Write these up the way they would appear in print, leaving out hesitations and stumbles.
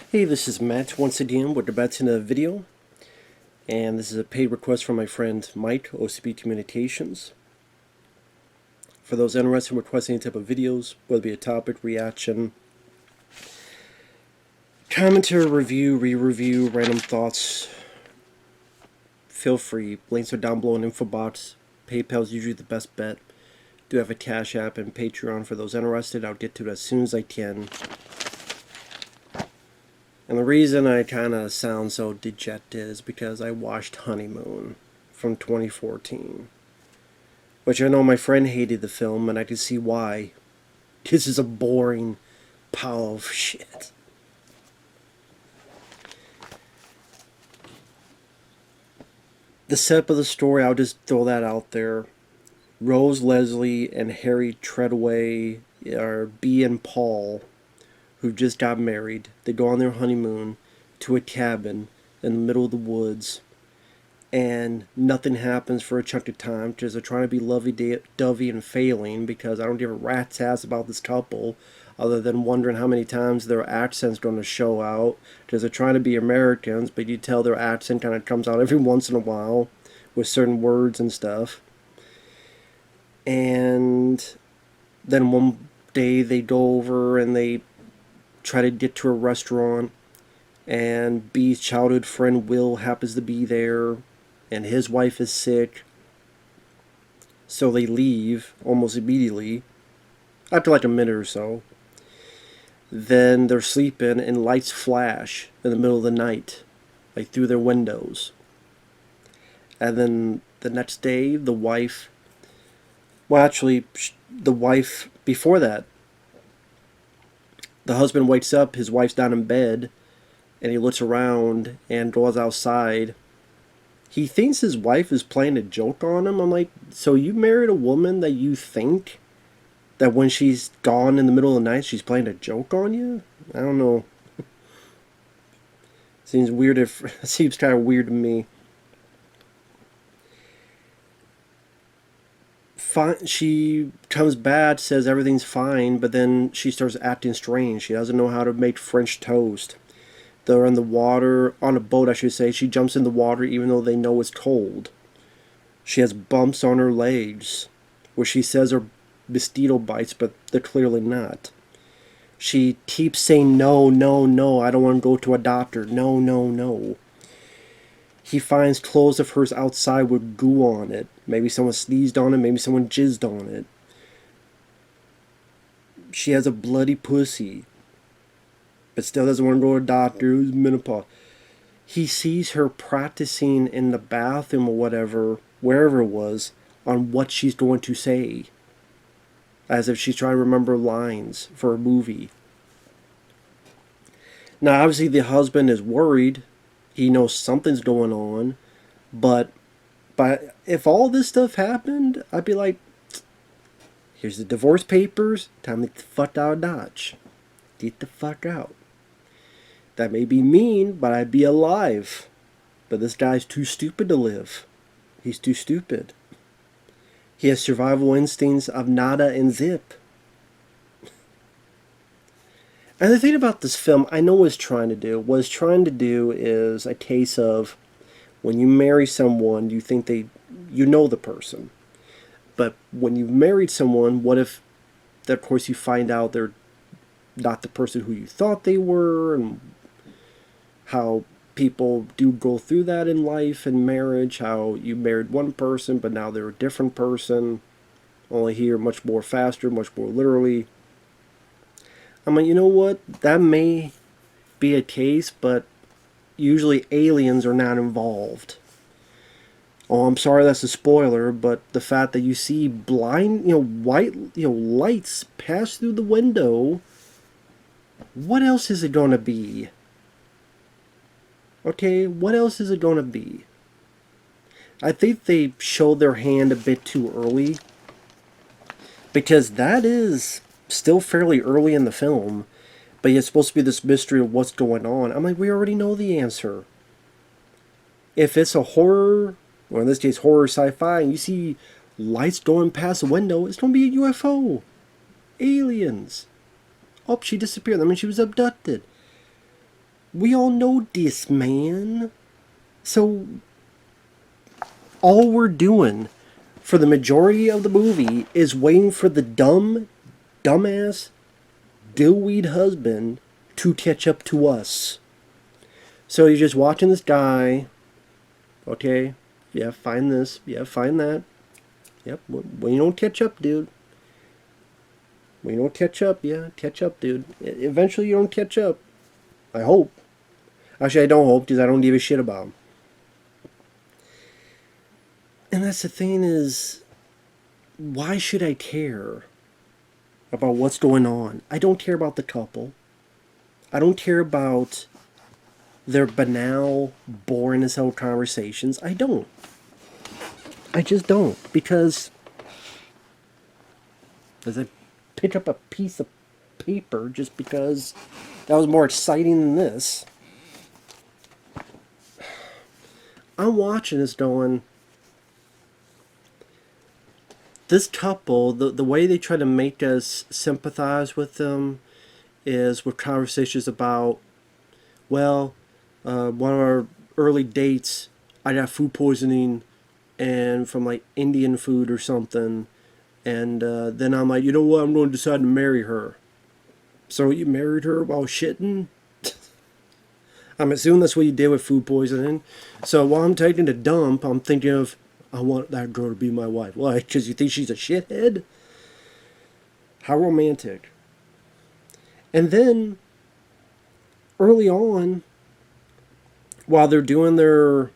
Hey, this is Matt once again with the Bets in a video, and this is a paid request from my friend Mike, OCB Communications. For those interested in requesting any type of videos, whether it be a topic, reaction, commentary, review, re-review, random thoughts, feel free. Links are down below in info box. PayPal is usually the best bet. Do have a Cash App and Patreon for those interested. I'll get to it as soon as I can. And the reason I kind of sound so dejected is because I watched Honeymoon from 2014. Which I know my friend hated the film, and I can see why. This is a boring pile of shit. The setup of the story, I'll just throw that out there. Rose Leslie and Harry Treadaway are B and Paul, who just got married. They go on their honeymoon to a cabin in the middle of the woods, and nothing happens for a chunk of time because they're trying to be lovey-dovey and failing, because I don't give a rat's ass about this couple other than wondering how many times their accent's going to show out, because they're trying to be Americans, but you tell their accent kind of comes out every once in a while with certain words and stuff. And then one day they go over and they try to get to a restaurant, and B's childhood friend Will happens to be there, and his wife is sick, so they leave almost immediately after like a minute or so. Then they're sleeping and lights flash in the middle of the night, like through their windows. And then the next day the wife, well actually the wife before that, the husband wakes up, his wife's down in bed, and he looks around and goes outside. He thinks his wife is playing a joke on him. I'm like, so you married a woman that you think that when she's gone in the middle of the night, she's playing a joke on you? I don't know. Seems weird. Seems kind of weird to me. She comes back, says everything's fine, but then she starts acting strange. She doesn't know how to make French toast. They're in the water, on a boat I should say. She jumps in the water even though they know it's cold. She has bumps on her legs, where she says are mosquito bites, but they're clearly not. She keeps saying, no, no, no, I don't want to go to a doctor. No, no, no. He finds clothes of hers outside with goo on it. Maybe someone sneezed on it, maybe someone jizzed on it. She has a bloody pussy, but still doesn't want to go to a doctor. Who's menopause. He sees her practicing in the bathroom or whatever, wherever it was, on what she's going to say. As if she's trying to remember lines for a movie. Now, obviously, the husband is worried. He knows something's going on, but if all this stuff happened, I'd be like, here's the divorce papers, time to get the fuck out of Dodge. Get the fuck out. That may be mean, but I'd be alive. But this guy's too stupid to live. He's too stupid. He has survival instincts of nada and zip. And the thing about this film, I know what it's trying to do. What it's trying to do is a case of when you marry someone, you think you know the person. But when you've married someone, what if, of course, you find out they're not the person who you thought they were, and how people do go through that in life and marriage, how you married one person, but now they're a different person, only here much more faster, much more literally. I'm like, you know what? That may be a case, but usually aliens are not involved. Oh, I'm sorry that's a spoiler, but the fact that you see blind, white, lights pass through the window, what else is it going to be? Okay, what else is it going to be? I think they showed their hand a bit too early, because that is still fairly early in the film, but it's supposed to be this mystery of what's going on. I'm like, we already know the answer. If it's a horror, or in this case horror sci-fi, and you see lights going past the window, it's going to be a UFO. Aliens. Oh, she disappeared. I mean, she was abducted. We all know this, man. So all we're doing for the majority of the movie is waiting for the dumbass, dillweed husband to catch up to us. So you're just watching this guy. Okay, yeah, find this. Yeah, find that. Yep, when you don't catch up, dude. When you don't catch up, yeah, catch up, dude. Eventually you don't catch up. I hope. Actually, I don't hope because I don't give a shit about him. And that's the thing is, why should I care about what's going on? I don't care about the couple. I don't care about their banal, boring as hell conversations. I don't. I just don't. Because as I pick up a piece of paper just because that was more exciting than this, I'm watching this going, this couple, the way they try to make us sympathize with them is with conversations about, well, one of our early dates, I got food poisoning and from like Indian food or something. And then I'm like, you know what? I'm going to decide to marry her. So you married her while shitting? I'm assuming that's what you did with food poisoning. So while I'm taking a dump, I'm thinking of, I want that girl to be my wife. Why? Because you think she's a shithead? How romantic. And then, early on, while they're doing their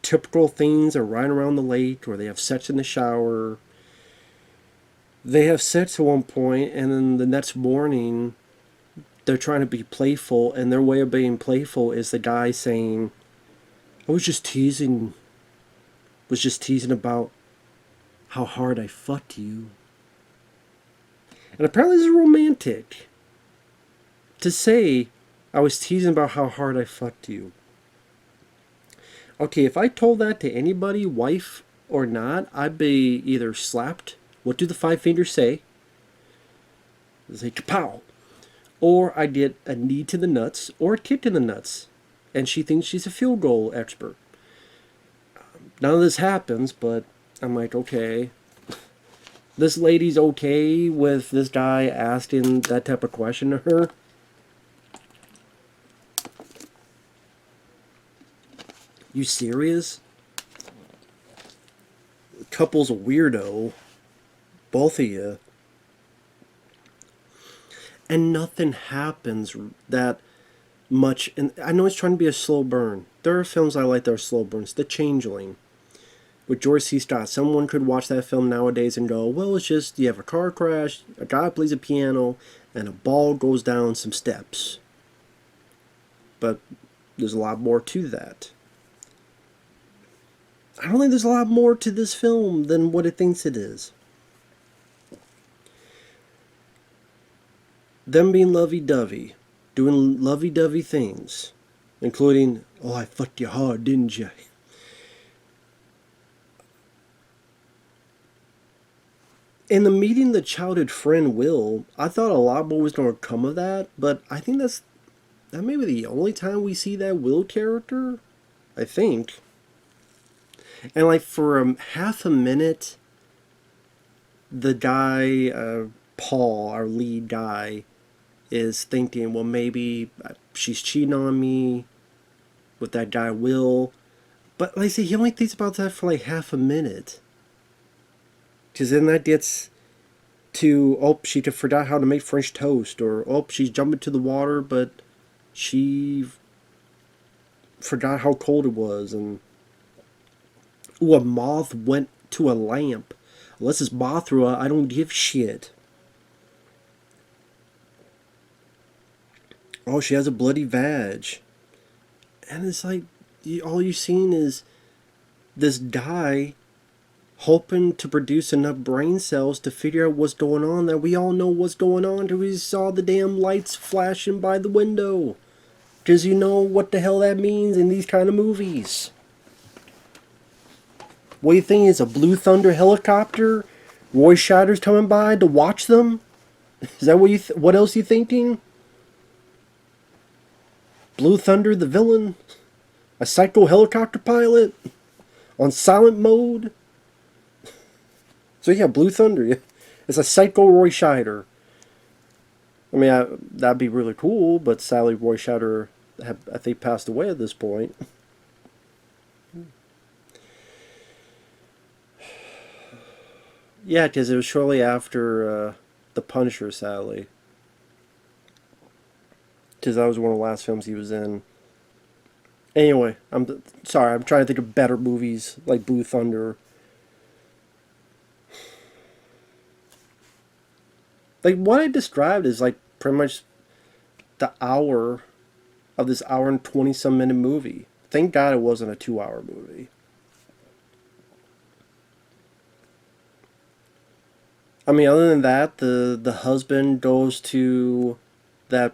typical things, they're riding around the lake, or they have sex in the shower, they have sex at one point, and then the next morning, they're trying to be playful, and their way of being playful is the guy saying, I was just teasing about how hard I fucked you. And apparently this is romantic. To say, I was teasing about how hard I fucked you. Okay, if I told that to anybody, wife or not, I'd be either slapped. What do the five fingers say? They say, kapow. Or I get a knee to the nuts or a kick in the nuts. And she thinks she's a field goal expert. None of this happens, but I'm like, okay. This lady's okay with this guy asking that type of question to her. You serious? The couple's a weirdo. Both of you. And nothing happens that much. And I know it's trying to be a slow burn. There are films I like that are slow burns. The Changeling with George C. Scott. Someone could watch that film nowadays and go, well, it's just you have a car crash, a guy plays a piano, and a ball goes down some steps. But there's a lot more to that. I don't think there's a lot more to this film than what it thinks it is. Them being lovey-dovey, doing lovey-dovey things, including, oh, I fucked you hard, didn't you? In the meeting the childhood friend Will, I thought a lot more was going to come of that, but I think that may be the only time we see that Will character. I think. And like for half a minute, the guy, Paul, our lead guy, is thinking, well, maybe she's cheating on me with that guy Will. But like I say, he only thinks about that for like half a minute. Because then that gets to, oh, she forgot how to make French toast. Or, oh, she's jumping to the water, but she forgot how cold it was. And, ooh, a moth went to a lamp. Unless it's Mothra, I don't give shit. Oh, she has a bloody vag. And it's like, all you've seen is this guy hoping to produce enough brain cells to figure out what's going on, that we all know what's going on till we saw the damn lights flashing by the window. Because you know what the hell that means in these kind of movies. What do you think is a Blue Thunder helicopter? Roy Scheider's coming by to watch them? Is that what what else you thinking? Blue Thunder, the villain, a psycho helicopter pilot on silent mode. So yeah, Blue Thunder. Yeah. It's a psycho Roy Scheider. I mean, that'd be really cool, but sadly, Roy Scheider, I think, passed away at this point. Yeah, because it was shortly after The Punisher, sadly. Because that was one of the last films he was in. Anyway, I'm sorry. I'm trying to think of better movies like Blue Thunder. Like what I described is like pretty much the hour of this hour and 20 some minute movie. Thank God it wasn't a 2 hour movie. I mean, other than that, the husband goes to that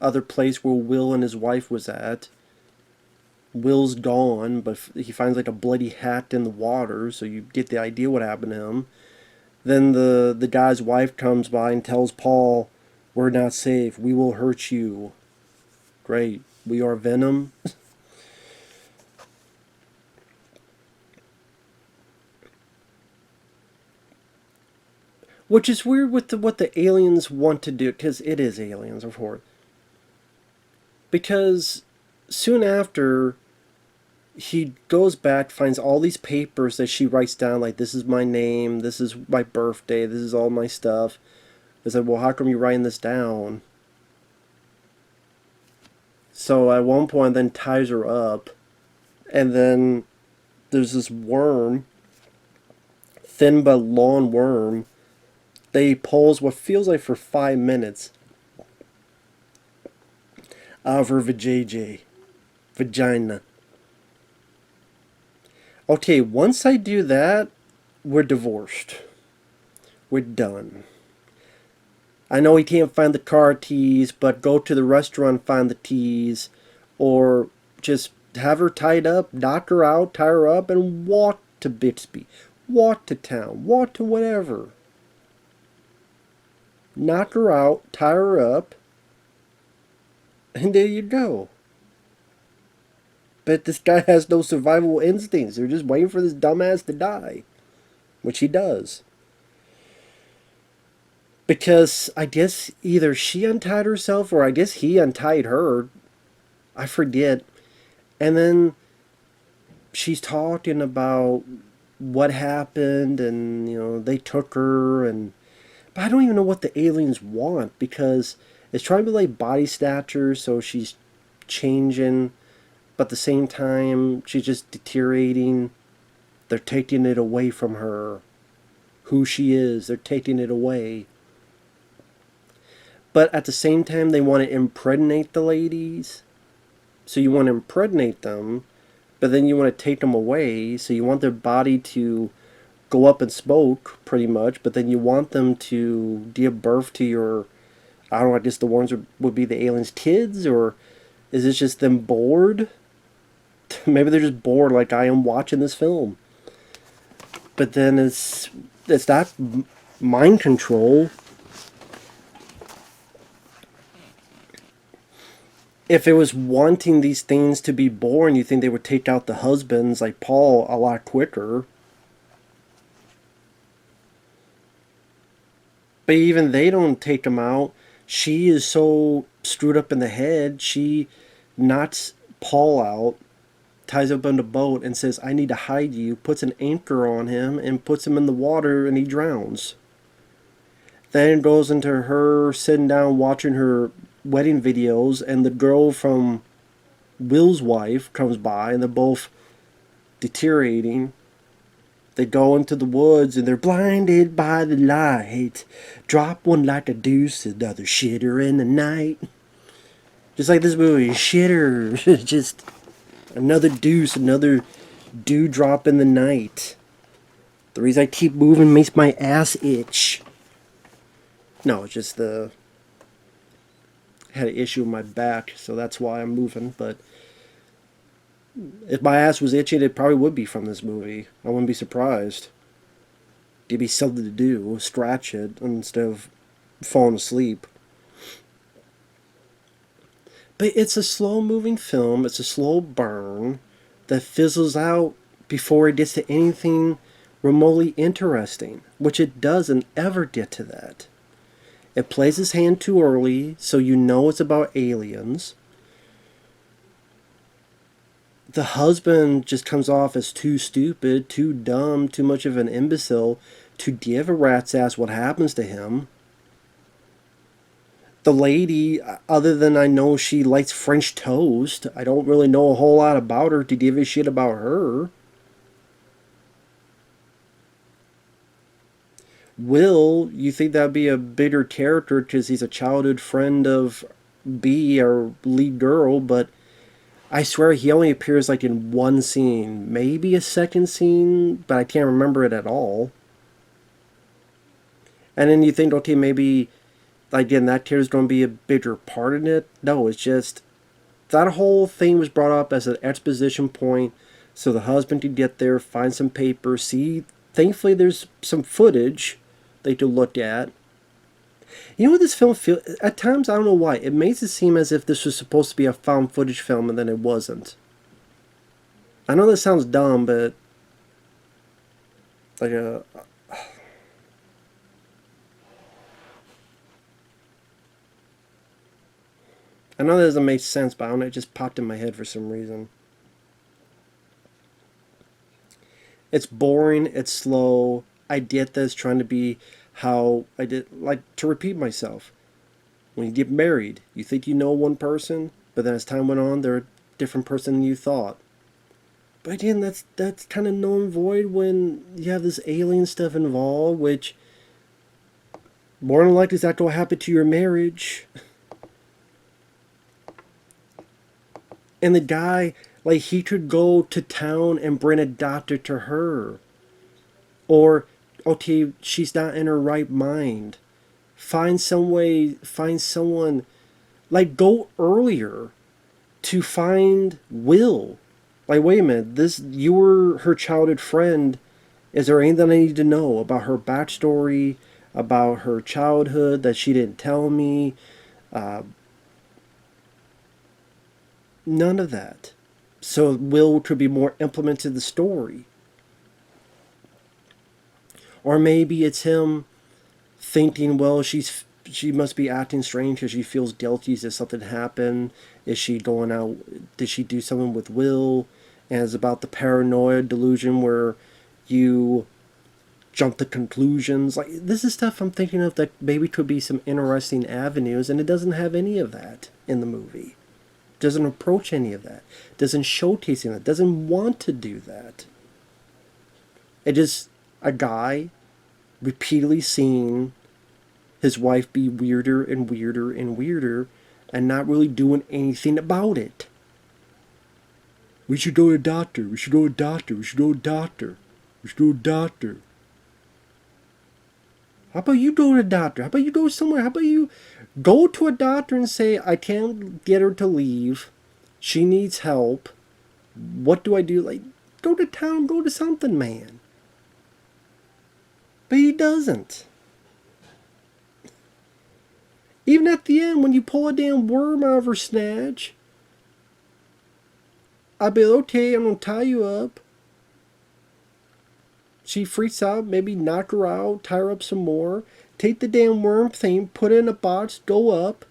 other place where Will and his wife was at. Will's gone, but he finds like a bloody hat in the water, so you get the idea what happened to him. Then the guy's wife comes by and tells Paul, "We're not safe. We will hurt you." Great. We are Venom. Which is weird with what the aliens want to do, because it is aliens, of course. Because soon after, he goes back, finds all these papers that she writes down, like, this is my name, this is my birthday, this is all my stuff. It's like, well, how come you're writing this down? So at one point, then ties her up, and then there's this worm, thin but long worm, that he pulls what feels like for 5 minutes out of her vagina. Okay, once I do that, we're divorced. We're done. I know he can't find the car keys, but go to the restaurant, find the keys, or just have her tied up, knock her out, tie her up, and walk to Bixby. Walk to town. Walk to whatever. Knock her out, tie her up, and there you go. But this guy has no survival instincts. They're just waiting for this dumbass to die. Which he does. Because I guess either she untied herself or I guess he untied her. I forget. And then she's talking about what happened and, they took her and... But I don't even know what the aliens want because it's trying to be like body snatchers, so she's changing, but at the same time, she's just deteriorating. They're taking it away from her. Who she is, they're taking it away. But at the same time, they want to impregnate the ladies. So you want to impregnate them, but then you want to take them away, so you want their body to go up in smoke, pretty much, but then you want them to give birth to your, I don't know, I guess the ones would be the aliens' kids, or is it just them bored? Maybe they're just bored like I am watching this film. But then it's not mind control. If it was wanting these things to be born, you think they would take out the husbands like Paul a lot quicker. But even they don't take him out. She is so screwed up in the head, she knocks Paul out, ties up on the boat, and says, "I need to hide you," puts an anchor on him, and puts him in the water, and he drowns. Then it goes into her sitting down watching her wedding videos, and the girl from Will's wife comes by, and they're both deteriorating. They go into the woods and they're blinded by the light. Drop one like a deuce, another shitter in the night. Just like this movie, shitter. Just another deuce, another dewdrop in the night. The reason I keep moving makes my ass itch. No, it's just I had an issue with my back, so that's why I'm moving, but if my ass was itching, it probably would be from this movie. I wouldn't be surprised. It'd be something to do, scratch it, instead of falling asleep. But it's a slow moving film, it's a slow burn that fizzles out before it gets to anything remotely interesting, which it doesn't ever get to that. It plays its hand too early, so you know it's about aliens. The husband just comes off as too stupid, too dumb, too much of an imbecile to give a rat's ass what happens to him. The lady, other than I know she likes French toast, I don't really know a whole lot about her to give a shit about her. Will, you think that'd be a bigger character because he's a childhood friend of B, our lead girl, but I swear he only appears like in one scene, maybe a second scene, but I can't remember it at all. And then you think, okay, maybe again that character's going to be a bigger part in it. No, it's just that whole thing was brought up as an exposition point, so the husband could get there, find some paper, see. Thankfully, there's some footage they could look at. You know what this film feels? At times, I don't know why, it makes it seem as if this was supposed to be a found footage film, and then it wasn't. I know this sounds dumb, but like a. I know that doesn't make sense, but I don't know, it just popped in my head for some reason. It's boring, it's slow. I get this trying to be how I did, like, to repeat myself. When you get married, you think you know one person, but then as time went on, they're a different person than you thought. But again, that's kind of null and void when you have this alien stuff involved, which more than likely is not going to happen to your marriage. And the guy, like, he could go to town and bring a doctor to her. Or, okay, she's not in her right mind. Find some way, find someone, like, go earlier to find Will. Like, wait a minute, this, you were her childhood friend. Is there anything I need to know about her backstory, about her childhood that she didn't tell me? Uh, None of that. So Will could be more implemented in the story. Or maybe it's him thinking, well, she must be acting strange because she feels guilty. Did something happen? Is she going out? Did she do something with Will? And it's about the paranoia delusion where you jump to conclusions. Like, this is stuff I'm thinking of that maybe could be some interesting avenues, and it doesn't have any of that in the movie. Doesn't approach any of that. Doesn't showcase any of that. Doesn't want to do that. It is a guy repeatedly seeing his wife be weirder and weirder and weirder and not really doing anything about it. We should go to a doctor. We should go to a doctor. We should go to a doctor. We should go to a doctor. How about you go to a doctor? How about you go somewhere? How about you go to a doctor and say, I can't get her to leave. She needs help. What do I do? Like, go to town, go to something, man. But he doesn't. Even at the end, when you pull a damn worm out of her snatch, I'd be like, okay, I'm going to tie you up. She freaks out, maybe knock her out, tie her up some more. Take the damn worm thing, put it in a box, go up.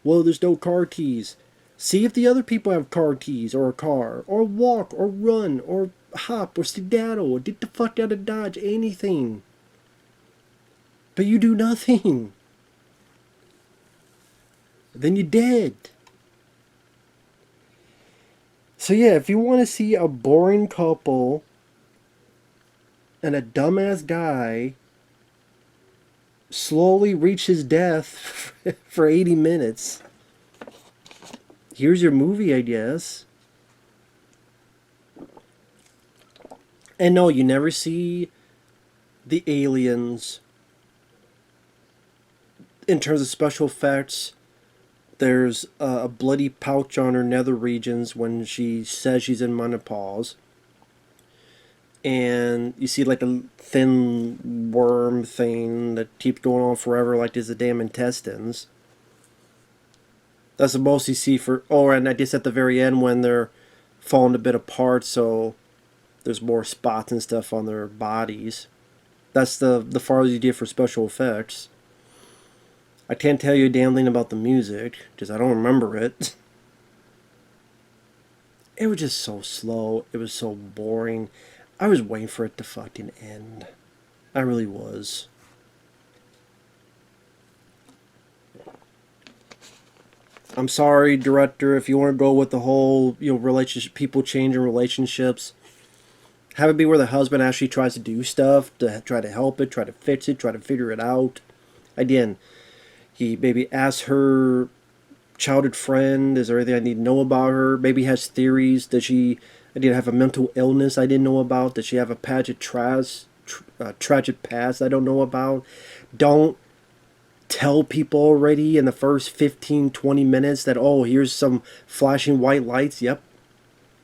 Well, there's no car keys. See if the other people have car keys or a car. Or walk, or run, or hop, or skedaddle, or get the fuck out of Dodge, anything. But you do nothing. Then you're dead. So yeah, if you want to see a boring couple and a dumbass guy slowly reach his death for 80 minutes, here's your movie, I guess. And no, you never see the aliens in terms of special effects. There's a bloody pouch on her nether regions when she says she's in menopause. And you see like a thin worm thing that keeps going on forever, like there's the damn intestines. That's the most you see for. Oh, and I guess at the very end when they're falling a bit apart, so there's more spots and stuff on their bodies. That's the farthest you get for special effects. I can't tell you a damn thing about the music because I don't remember it. It was just so slow. It was so boring. I was waiting for it to fucking end. I really was. I'm sorry, director, if you want to go with the whole, relationship, people changing relationships. Have it be where the husband actually tries to do stuff to try to help it, try to fix it, try to figure it out. Again, he maybe asks her childhood friend, is there anything I need to know about her? Maybe has theories. Does she, I did have a mental illness I didn't know about? Does she have a tragic past I don't know about? Don't tell people already in the first 15, 20 minutes that, oh, here's some flashing white lights. Yep.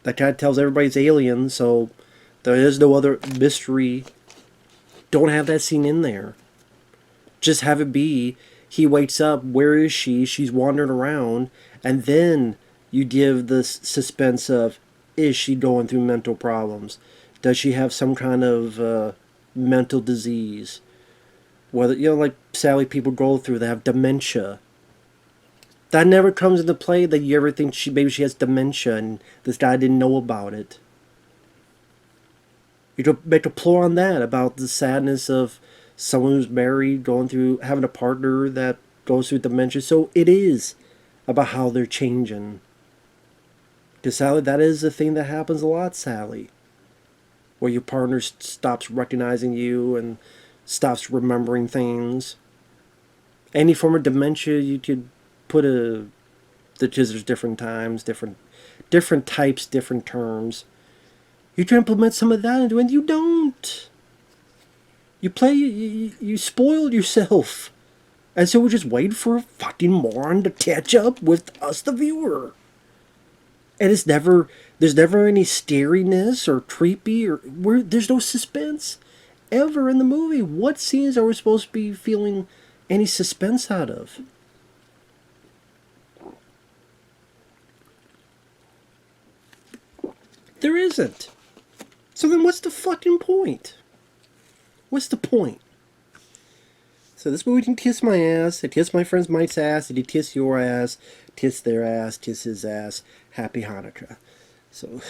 That guy tells everybody it's aliens, so there is no other mystery. Don't have that scene in there. Just have it be, he wakes up, where is she? She's wandering around, and then you give the suspense of, is she going through mental problems? Does she have some kind of mental disease? Whether, like sadly people go through, they have dementia. That never comes into play that you ever think maybe she has dementia and this guy didn't know about it. You could make a plot on that, about the sadness of someone who's married, going through, having a partner that goes through dementia. So it is about how they're changing. Because Sally, that is the thing that happens a lot, Sally. Where your partner stops recognizing you and stops remembering things. Any form of dementia, you could put because there's different times, different types, different terms. You can implement some of that into it, and you don't. You spoiled yourself. And so we just wait for a fucking moron to catch up with us, the viewer. And there's never any scariness or creepy there's no suspense ever in the movie. What scenes are we supposed to be feeling any suspense out of? There isn't. So then what's the fucking point? What's the point? So this movie didn't kiss my ass. It kissed my friend's Mike's ass. It did kiss your ass. Kiss their ass. Kiss his ass. Happy Hanukkah. So